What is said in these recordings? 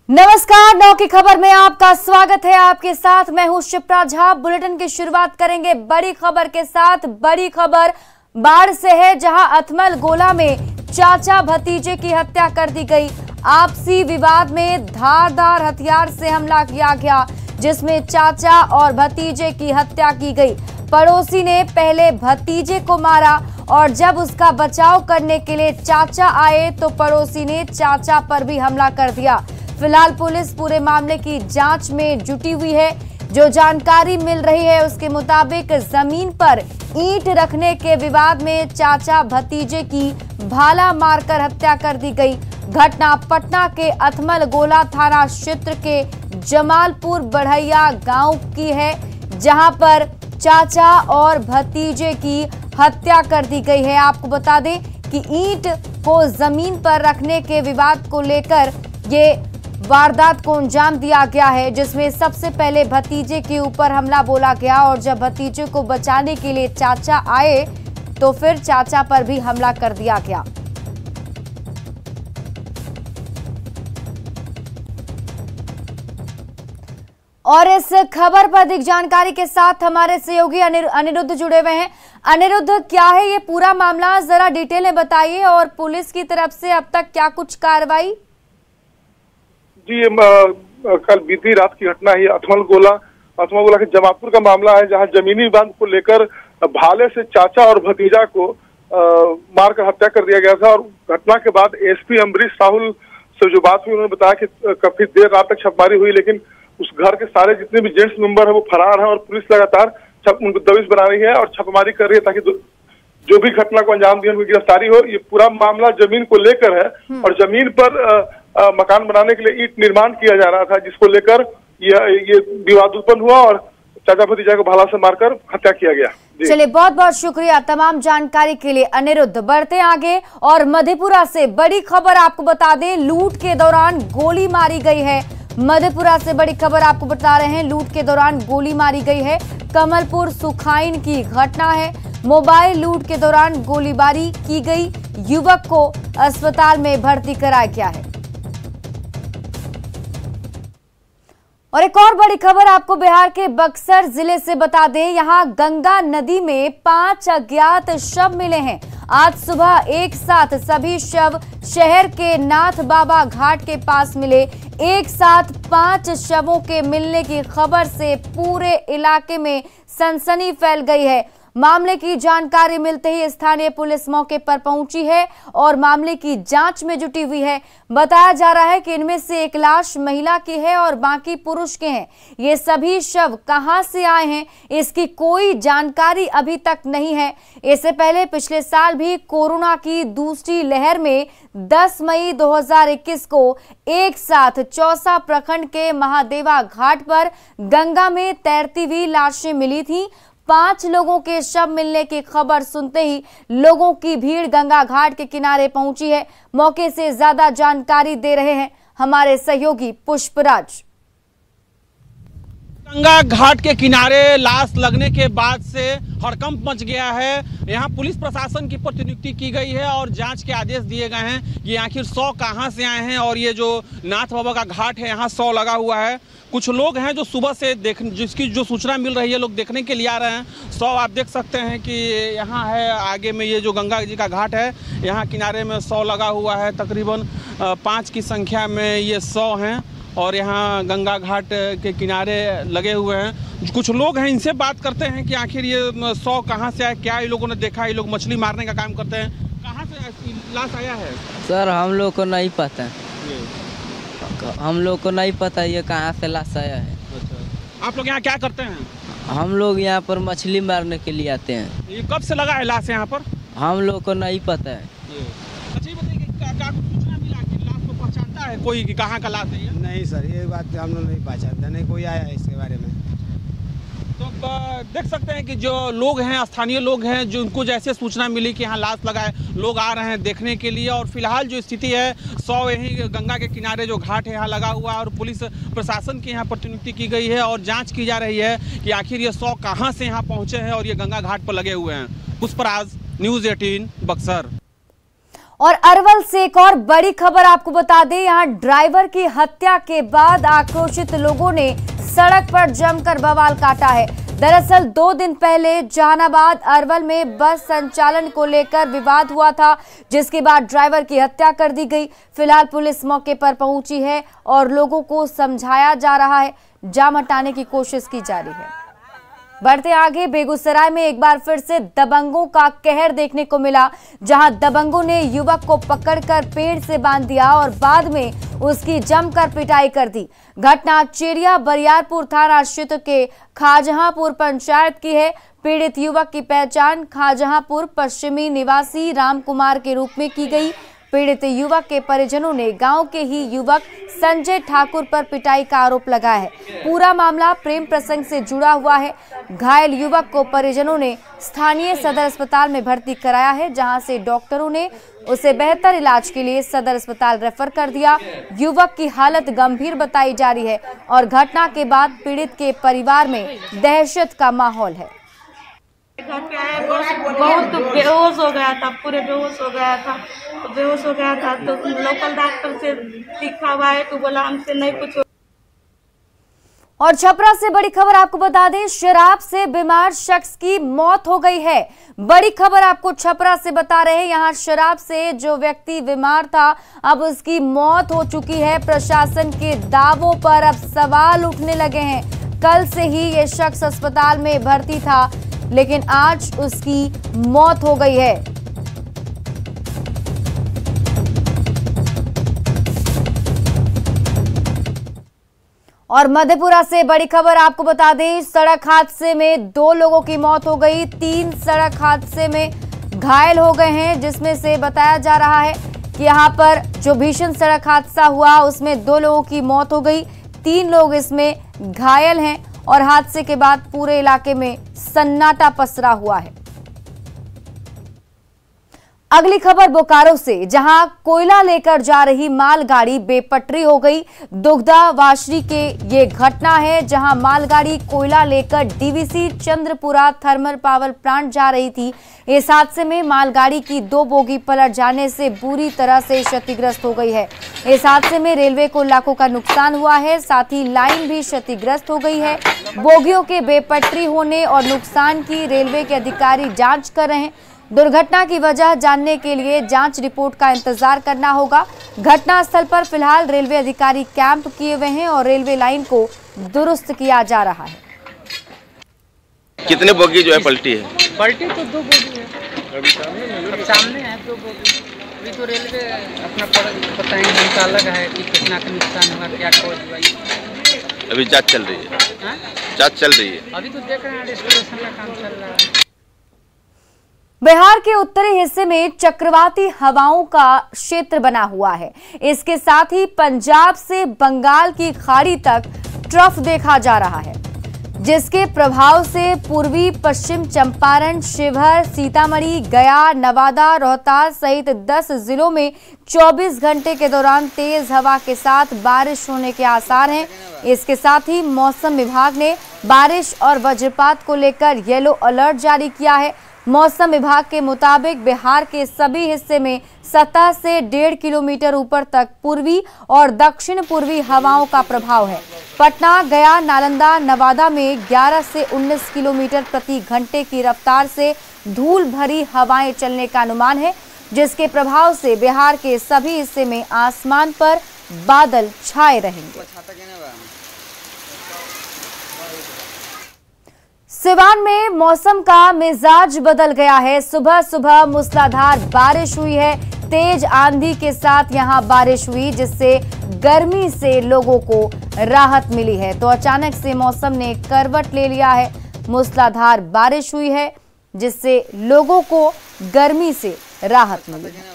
नमस्कार, 9 की खबर में आपका स्वागत है। आपके साथ मैं हूं शिप्रा झा। बुलेटिन की शुरुआत करेंगे बड़ी खबर के साथ। बड़ी खबर बाढ़ से है, जहां अथमल गोला में चाचा भतीजे की हत्या कर दी गई। आपसी विवाद में धारदार हथियार से हमला किया गया, जिसमें चाचा और भतीजे की हत्या की गई। पड़ोसी ने पहले भतीजे को मारा और जब उसका बचाव करने के लिए चाचा आए तो पड़ोसी ने चाचा पर भी हमला कर दिया। फिलहाल पुलिस पूरे मामले की जांच में जुटी हुई है। जो जानकारी मिल रही है उसके मुताबिक जमीन पर ईंट रखने के विवाद में चाचा भतीजे की भाला मारकर हत्या कर दी गई। घटना पटना के अथमल गोला थाना क्षेत्र के जमालपुर बढ़ैया गांव की है, जहां पर चाचा और भतीजे की हत्या कर दी गई है। आपको बता दें कि ईंट को जमीन पर रखने के विवाद को लेकर ये वारदात को अंजाम दिया गया है, जिसमें सबसे पहले भतीजे के ऊपर हमला बोला गया और जब भतीजे को बचाने के लिए चाचा आए तो फिर चाचा पर भी हमला कर दिया गया। और इस खबर पर अधिक जानकारी के साथ हमारे सहयोगी अनिरुद्ध जुड़े हुए हैं। अनिरुद्ध, क्या है ये पूरा मामला, जरा डिटेल में बताइए और पुलिस की तरफ से अब तक क्या कुछ कार्रवाई? जी, कल बीती रात की घटना है। अथमल गोला के जमालपुर का मामला है, जहां जमीनी विवाद को लेकर भाले से चाचा और भतीजा को मारकर हत्या कर दिया गया था। और घटना के बाद एसपी अम्बरीश राहुल से जो बात हुई, उन्होंने बताया कि काफी देर रात तक छापेमारी हुई, लेकिन उस घर के सारे जितने भी जेंट्स मेंबर है वो फरार है और पुलिस लगातार उनको दबिश बना रही है और छापेमारी कर रही है ताकि जो भी घटना को अंजाम दिया उनकी गिरफ्तारी हो। ये पूरा मामला जमीन को लेकर है और जमीन पर मकान बनाने के लिए ईंट निर्माण किया जा रहा था, जिसको लेकर ये विवाद उत्पन्न हुआ और चाचा भतीजा को भाला से मारकर हत्या किया गया। चलिए, बहुत बहुत शुक्रिया तमाम जानकारी के लिए अनिरुद्ध। बढ़ते आगे और मधेपुरा से बड़ी खबर आपको बता दें, लूट के दौरान गोली मारी गई है। मधेपुरा से बड़ी खबर आपको बता रहे हैं, लूट के दौरान गोली मारी गई है। कमलपुर सुखाइन की घटना है। मोबाइल लूट के दौरान गोलीबारी की गई, युवक को अस्पताल में भर्ती कराया गया है। और एक और बड़ी खबर आपको बिहार के बक्सर जिले से बता दें, यहां गंगा नदी में 5 अज्ञात शव मिले हैं। आज सुबह एक साथ सभी शव शहर के नाथ बाबा घाट के पास मिले। एक साथ 5 शवों के मिलने की खबर से पूरे इलाके में सनसनी फैल गई है। मामले की जानकारी मिलते ही स्थानीय पुलिस मौके पर पहुंची है और मामले की जांच में जुटी हुई है। बताया जा रहा है कि इनमें से एक लाश महिला की है और बाकी पुरुष के हैं। ये सभी शव कहां से आए हैं, इसकी कोई जानकारी अभी तक नहीं है। इससे पहले पिछले साल भी कोरोना की दूसरी लहर में 10 मई 2021 को एक साथ चौसा प्रखंड के महादेवा घाट पर गंगा में तैरती हुई लाशें मिली थी। 5 लोगों के शव मिलने की खबर सुनते ही लोगों की भीड़ गंगा घाट के किनारे पहुंची है। मौके से ज्यादा जानकारी दे रहे हैं हमारे सहयोगी पुष्पराज। गंगा घाट के किनारे लाश लगने के बाद से हड़कंप मच गया है। यहाँ पुलिस प्रशासन की प्रतिनियुक्ति की गई है और जांच के आदेश दिए गए हैं कि आखिर 100 कहां से आए हैं। और ये जो नाथ बाबा का घाट है, यहाँ 100 लगा हुआ है। कुछ लोग हैं जो सुबह से जिसकी जो सूचना मिल रही है, लोग देखने के लिए आ रहे हैं। 100 आप देख सकते हैं कि यहाँ है आगे में ये जो गंगा जी का घाट है, यहाँ किनारे में 100 लगा हुआ है। तकरीबन 5 की संख्या में ये 100 हैं और यहाँ गंगा घाट के किनारे लगे हुए हैं। कुछ लोग हैं, इनसे बात करते हैं कि आखिर ये 100 कहाँ से आया, क्या ये लोगों ने देखा। ये लोग मछली मारने का काम करते हैं। कहाँ से लाश आया है? सर, हम लोग को नहीं पता, हम लोग को नहीं पता ये कहाँ से लाश आया है। अच्छा, आप लोग यहाँ क्या करते हैं? हम लोग यहाँ पर मछली मारने के लिए आते हैं। ये कब से लगा है लाश यहाँ पर? हम लोग को नहीं पता है। अच्छा, ये बताइए क्या सूचना मिला कि लाश को पहचानता है कोई कि कहाँ का लाश है ये? नहीं सर, ये बात हम लोग नहीं पहचानते, नहीं कोई आया है इसके बारे में। तो देख सकते हैं कि जो लोग हैं, स्थानीय लोग हैं, जो उनको जैसे सूचना मिली कि यहाँ लाश लगा है, लोग आ रहे हैं देखने के लिए। और फिलहाल जो स्थिति है, 100 यहीं गंगा के किनारे जो घाट है यहाँ लगा हुआ है और पुलिस प्रशासन की यहाँ प्रतिनियुक्ति की गई है और जांच की जा रही है कि आखिर ये 100 कहाँ से यहाँ पहुँचे हैं और ये गंगा घाट पर लगे हुए हैं। पुष्पराज, न्यूज़ 18 बक्सर। और अरवल से एक और बड़ी खबर आपको बता दें, यहां ड्राइवर की हत्या के बाद आक्रोशित लोगों ने सड़क पर जमकर बवाल काटा है। दरअसल 2 दिन पहले जहानाबाद अरवल में बस संचालन को लेकर विवाद हुआ था, जिसके बाद ड्राइवर की हत्या कर दी गई। फिलहाल पुलिस मौके पर पहुंची है और लोगों को समझाया जा रहा है, जाम हटाने की कोशिश की जा रही है। बढ़ते आगे, बेगूसराय में एक बार फिर से दबंगों का कहर देखने को मिला, जहां दबंगों ने युवक को पकड़कर पेड़ से बांध दिया और बाद में उसकी जमकर पिटाई कर दी। घटना चेरिया बरियारपुर थाना क्षेत्र के खाजहांपुर पंचायत की है। पीड़ित युवक की पहचान खाजहांपुर पश्चिमी निवासी राम कुमार के रूप में की गई। पीड़ित युवक के परिजनों ने गांव के ही युवक संजय ठाकुर पर पिटाई का आरोप लगाया है। पूरा मामला प्रेम प्रसंग से जुड़ा हुआ है। घायल युवक को परिजनों ने स्थानीय सदर अस्पताल में भर्ती कराया है, जहां से डॉक्टरों ने उसे बेहतर इलाज के लिए सदर अस्पताल रेफर कर दिया। युवक की हालत गंभीर बताई जा रही है और घटना के बाद पीड़ित के परिवार में दहशत का माहौल है। घर पे आया, बहुत बेहोश हो गया था, पूरे बेहोश हो गया था। तो लोकल डॉक्टर से दिखा है तो बोला हमसे नहीं कुछ। और छपरा से बड़ी खबर आपको बता दें, शराब से बीमार शख्स की मौत हो गई है। बड़ी खबर आपको छपरा से बता रहे हैं, यहां शराब से जो व्यक्ति बीमार था अब उसकी मौत हो चुकी है। प्रशासन के दावों पर अब सवाल उठने लगे हैं। कल से ही ये शख्स अस्पताल में भर्ती था, लेकिन आज उसकी मौत हो गई है। और मधेपुरा से बड़ी खबर आपको बता दें, सड़क हादसे में 2 लोगों की मौत हो गई, 3 सड़क हादसे में घायल हो गए हैं, जिसमें से बताया जा रहा है कि यहां पर जो भीषण सड़क हादसा हुआ उसमें 2 लोगों की मौत हो गई, 3 लोग इसमें घायल हैं और हादसे के बाद पूरे इलाके में सन्नाटा पसरा हुआ है। अगली खबर बोकारो से, जहां कोयला लेकर जा रही मालगाड़ी बेपटरी हो गई। दुग्धा वाशरी के ये घटना है, जहां मालगाड़ी कोयला लेकर DVC Chandrapura thermal power plant जा रही थी। इस हादसे में मालगाड़ी की 2 बोगी पलट जाने से बुरी तरह से क्षतिग्रस्त हो गई है। इस हादसे में रेलवे को लाखों का नुकसान हुआ है, साथ ही लाइन भी क्षतिग्रस्त हो गई है। बोगियों के बेपटरी होने और नुकसान की रेलवे के अधिकारी जांच कर रहे हैं। दुर्घटना की वजह जानने के लिए जांच रिपोर्ट का इंतजार करना होगा। घटना स्थल पर फिलहाल रेलवे अधिकारी कैंप किए हुए हैं और रेलवे लाइन को दुरुस्त किया जा रहा है। कितने बोगी जो है पलटी है? पलटी तो 2 बोगी है, सामने है 2 बोगी। अभी तो रेलवे अपना बताएंगे, हमका अलग है कि कितना का नुकसान हुआ, क्या कॉज हुआ। अभी जांच चल रही है। जांच चल रही है, अभी तो देख रहे हैं रेस्टोरेशन का काम चल रहा है। बिहार के उत्तरी हिस्से में चक्रवाती हवाओं का क्षेत्र बना हुआ है। इसके साथ ही पंजाब से बंगाल की खाड़ी तक ट्रफ देखा जा रहा है, जिसके प्रभाव से पूर्वी पश्चिम चंपारण, शिवहर, सीतामढ़ी, गया, नवादा, रोहतास सहित 10 जिलों में 24 घंटे के दौरान तेज हवा के साथ बारिश होने के आसार हैं। इसके साथ ही मौसम विभाग ने बारिश और वज्रपात को लेकर येलो अलर्ट जारी किया है। मौसम विभाग के मुताबिक बिहार के सभी हिस्से में सतह से 1.5 किलोमीटर ऊपर तक पूर्वी और दक्षिण पूर्वी हवाओं का प्रभाव है। पटना, गया, नालंदा, नवादा में 11 से 19 किलोमीटर प्रति घंटे की रफ्तार से धूल भरी हवाएं चलने का अनुमान है, जिसके प्रभाव से बिहार के सभी हिस्से में आसमान पर बादल छाए रहेंगे। सिवान में मौसम का मिजाज बदल गया है। सुबह सुबह मूसलाधार बारिश हुई है, तेज आंधी के साथ यहां बारिश हुई, जिससे गर्मी से लोगों को राहत मिली है। तो अचानक से मौसम ने करवट ले लिया है, मूसलाधार बारिश हुई है, जिससे लोगों को गर्मी से राहत मिली है।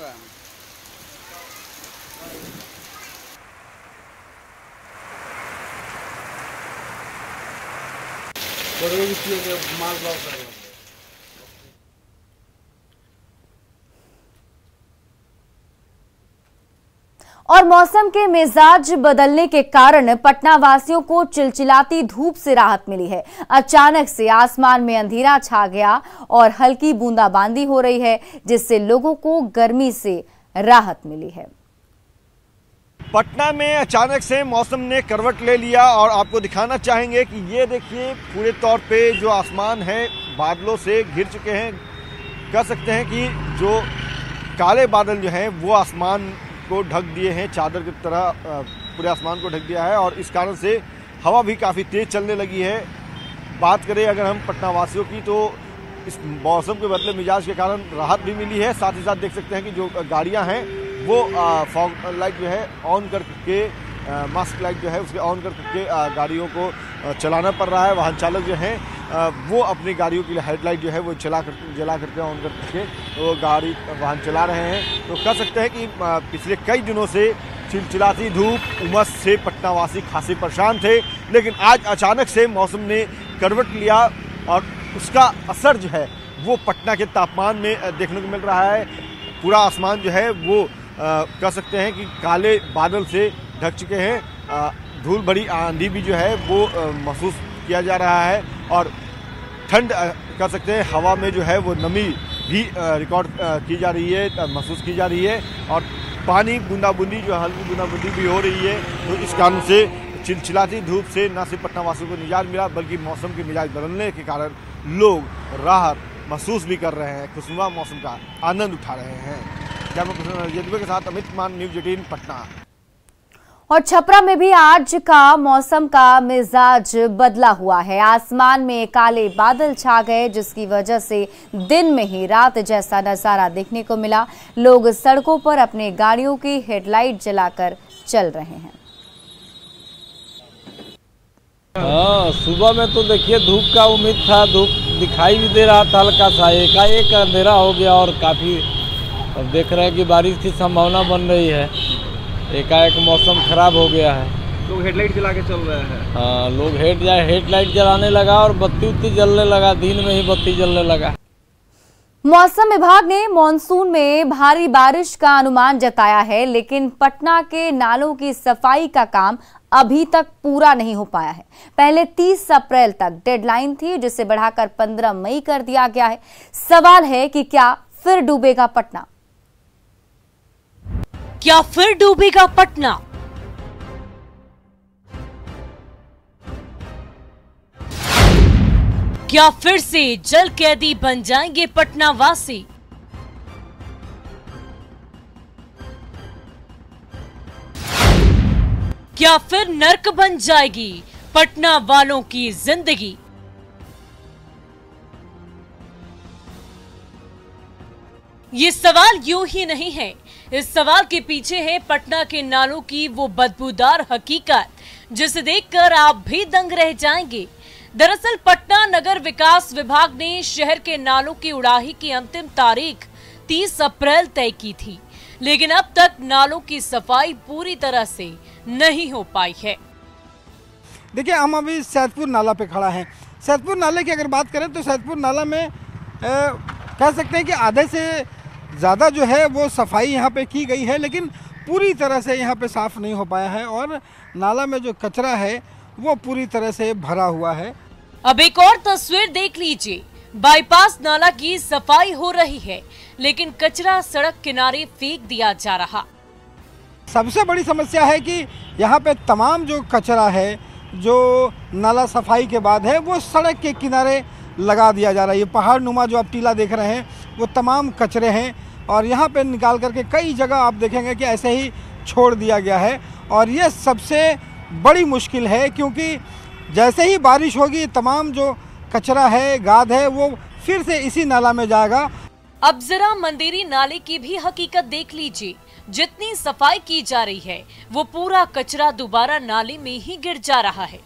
और मौसम के मिजाज बदलने के कारण पटना वासियों को चिलचिलाती धूप से राहत मिली है। अचानक से आसमान में अंधेरा छा गया और हल्की बूंदाबांदी हो रही है, जिससे लोगों को गर्मी से राहत मिली है। पटना में अचानक से मौसम ने करवट ले लिया और आपको दिखाना चाहेंगे कि ये देखिए पूरे तौर पे जो आसमान है बादलों से घिर चुके हैं। कह सकते हैं कि जो काले बादल जो हैं वो आसमान को ढक दिए हैं, चादर की तरह पूरे आसमान को ढक दिया है और इस कारण से हवा भी काफ़ी तेज़ चलने लगी है। बात करें अगर हम पटना वासियों की तो इस मौसम के बदले मिजाज के कारण राहत भी मिली है। साथ ही साथ देख सकते हैं कि जो गाड़ियां हैं वो फॉग लाइट जो है ऑन करके, मास्क लाइट जो है उसके ऑन करके गाड़ियों को चलाना पड़ रहा है। वाहन चालक जो हैं वो अपनी गाड़ियों की हेडलाइट जो है वो जला करके ऑन करके वो गाड़ी वाहन चला रहे हैं। तो कह सकते हैं कि पिछले कई दिनों से चिलचिलाती धूप उमस से पटनावासी खासे परेशान थे, लेकिन आज अचानक से मौसम ने करवट लिया और उसका असर जो है वो पटना के तापमान में देखने को मिल रहा है। पूरा आसमान जो है वो कह सकते हैं कि काले बादल से ढक चुके हैं। धूल भरी आंधी भी जो है वो महसूस किया जा रहा है और ठंड कह सकते हैं हवा में जो है वो नमी भी रिकॉर्ड की जा रही है, महसूस की जा रही है और पानी बूंदाबूंदी जो हल्की बूंदाबूंदी भी हो रही है। तो इस कारण से चिलचिलाती धूप से न सिर्फ पटना वासियों को निजात मिला बल्कि मौसम के मिजाज बदलने के कारण लोग राहत महसूस भी कर रहे हैं, खुशनुमा मौसम का आनंद उठा रहे हैं। कैमरा के साथ अमित मान, न्यूज़ 18 पटना। और छपरा में भी आज का मौसम का मिजाज बदला हुआ है। आसमान में काले बादल छा गए जिसकी वजह से दिन में ही रात जैसा नजारा देखने को मिला। लोग सड़कों पर अपने गाड़ियों की हेडलाइट जलाकर चल रहे हैं। हाँ, सुबह में तो देखिए धूप का उम्मीद था, धूप दिखाई भी दे रहा था हल्का सा, एकाएक अंधेरा हो गया और काफ़ी अब देख रहे हैं कि बारिश की संभावना बन रही है। एकाएक मौसम खराब हो गया है। लोग हेडलाइट जला के चल रहे हैं। हाँ, लोग हेडलाइट जलाने लगा और बत्ती जलने लगा, दिन में ही बत्ती जलने लगा। मौसम विभाग ने मानसून में भारी बारिश का अनुमान जताया है, लेकिन पटना के नालों की सफाई का काम अभी तक पूरा नहीं हो पाया है। पहले 30 अप्रैल तक डेडलाइन थी जिसे बढ़ाकर 15 मई कर दिया गया है। सवाल है कि क्या फिर डूबेगा पटना? क्या फिर डूबेगा पटना? क्या फिर से जल कैदी बन जाएंगे पटना वासी? क्या फिर नर्क बन जाएगी पटना वालों की जिंदगी? ये सवाल यूं ही नहीं है, इस सवाल के पीछे है पटना के नालों की वो बदबूदार हकीकत जिसे देखकर आप भी दंग रह जाएंगे। दरअसल पटना नगर विकास विभाग ने शहर के नालों की उड़ाही की अंतिम तारीख 30 अप्रैल तय की थी, लेकिन अब तक नालों की सफाई पूरी तरह से नहीं हो पाई है। देखिए, हम अभी सैदपुर नाला पे खड़ा हैं। सैदपुर नाले की अगर बात करें तो सैदपुर नाला में कह सकते हैं कि आधे से ज़्यादा जो है वो सफाई यहाँ पे की गई है, लेकिन पूरी तरह से यहाँ पे साफ़ नहीं हो पाया है और नाला में जो कचरा है वो पूरी तरह से भरा हुआ है। अब एक और तस्वीर देख लीजिए, बाईपास नाला की सफाई हो रही है लेकिन कचरा सड़क किनारे फेंक दिया जा रहा। सबसे बड़ी समस्या है कि यहाँ पे तमाम जो कचरा है जो नाला सफाई के बाद है वो सड़क के किनारे लगा दिया जा रहा है। ये पहाड़ नुमा जो आप टीला देख रहे हैं वो तमाम कचरे हैं और यहाँ पे निकाल करके कई जगह आप देखेंगे कि ऐसे ही छोड़ दिया गया है और ये सबसे बड़ी मुश्किल है क्योंकि जैसे ही बारिश होगी तमाम जो कचरा है, गाद है, वो फिर से इसी नाला में जाएगा। अब जरा मंदिरी नाले की भी हकीकत देख लीजिए, जितनी सफाई की जा रही है वो पूरा कचरा दोबारा नाले में ही गिर जा रहा है।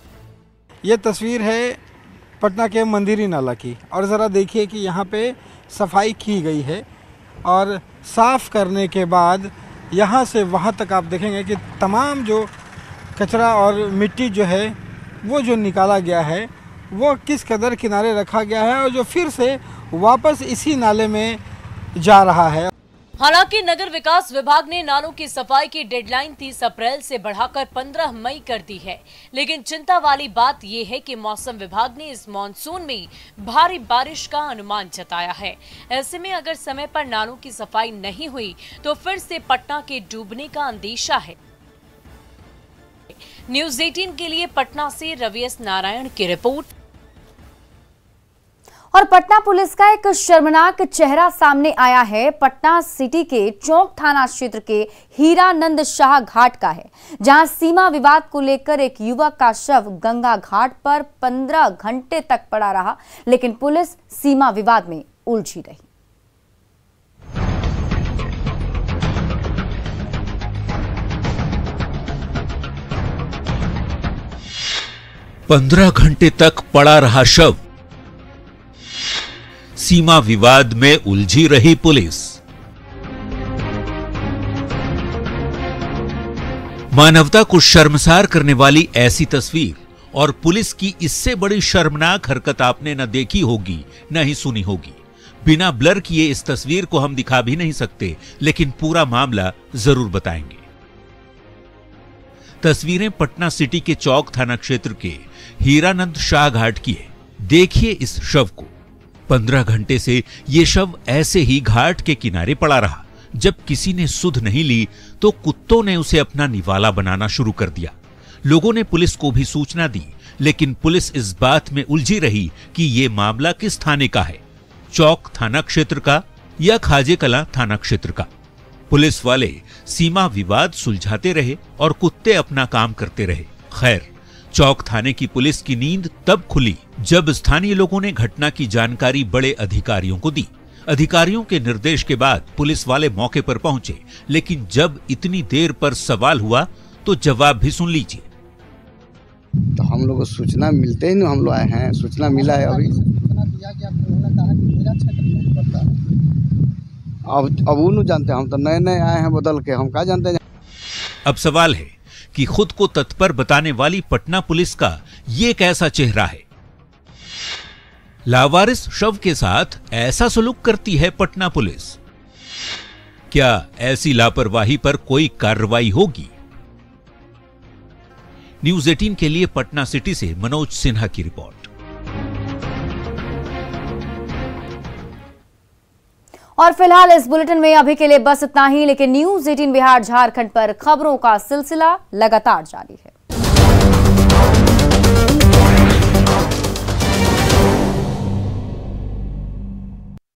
ये तस्वीर है पटना के मंदिरी नाला की और ज़रा देखिए कि यहाँ पे सफाई की गई है और साफ़ करने के बाद यहाँ से वहाँ तक आप देखेंगे कि तमाम जो कचरा और मिट्टी जो है वो जो निकाला गया है वो किस कदर किनारे रखा गया है और जो फिर से वापस इसी नाले में जा रहा है। हालांकि नगर विकास विभाग ने नालों की सफाई की डेडलाइन 30 अप्रैल से बढ़ाकर 15 मई कर दी है, लेकिन चिंता वाली बात यह है कि मौसम विभाग ने इस मॉनसून में भारी बारिश का अनुमान जताया है। ऐसे में अगर समय पर नालों की सफाई नहीं हुई तो फिर से पटना के डूबने का अंदेशा है। न्यूज़ 18 के लिए पटना से रवि एस नारायण की रिपोर्ट। और पटना पुलिस का एक शर्मनाक चेहरा सामने आया है। पटना सिटी के चौक थाना क्षेत्र के हीरानंद शाह घाट का है, जहां सीमा विवाद को लेकर एक युवक का शव गंगा घाट पर 15 घंटे तक पड़ा रहा, लेकिन पुलिस सीमा विवाद में उलझी रही। 15 घंटे तक पड़ा रहा शव, सीमा विवाद में उलझी रही पुलिस। मानवता को शर्मसार करने वाली ऐसी तस्वीर और पुलिस की इससे बड़ी शर्मनाक हरकत आपने न देखी होगी न ही सुनी होगी। बिना ब्लर किए इस तस्वीर को हम दिखा भी नहीं सकते, लेकिन पूरा मामला जरूर बताएंगे। तस्वीरें पटना सिटी के चौक थाना क्षेत्र के हीरानंद शाह घाट की है। देखिए इस शव को। 15 घंटे से यह शव ऐसे ही घाट के किनारे पड़ा रहा। जब किसी ने सुध नहीं ली तो कुत्तों ने उसे अपना निवाला बनाना शुरू कर दिया। लोगों ने पुलिस को भी सूचना दी, लेकिन पुलिस इस बात में उलझी रही कि यह मामला किस थाने का है, चौक थाना क्षेत्र का या खाजे कला थाना क्षेत्र का। पुलिस वाले सीमा विवाद सुलझाते रहे और कुत्ते अपना काम करते रहे। खैर, चौक थाने की पुलिस की नींद तब खुली जब स्थानीय लोगों ने घटना की जानकारी बड़े अधिकारियों को दी। अधिकारियों के निर्देश के बाद पुलिस वाले मौके पर पहुंचे, लेकिन जब इतनी देर पर सवाल हुआ तो जवाब भी सुन लीजिए। तो हम लोग को सूचना मिलते ही नहीं, हम लोग आए हैं, सूचना मिला है अभी। अब वो नहीं जानते, हम तो नए नए आए हैं बदल के, हम क्या जानते हैं। अब सवाल है कि खुद को तत्पर बताने वाली पटना पुलिस का ये कैसा चेहरा है। लावारिस शव के साथ ऐसा सलूक करती है पटना पुलिस। क्या ऐसी लापरवाही पर कोई कार्रवाई होगी? न्यूज़ 18 के लिए पटना सिटी से मनोज सिन्हा की रिपोर्ट। और फिलहाल इस बुलेटिन में अभी के लिए बस इतना ही, लेकिन न्यूज़ 18 बिहार झारखंड पर खबरों का सिलसिला लगातार जारी है।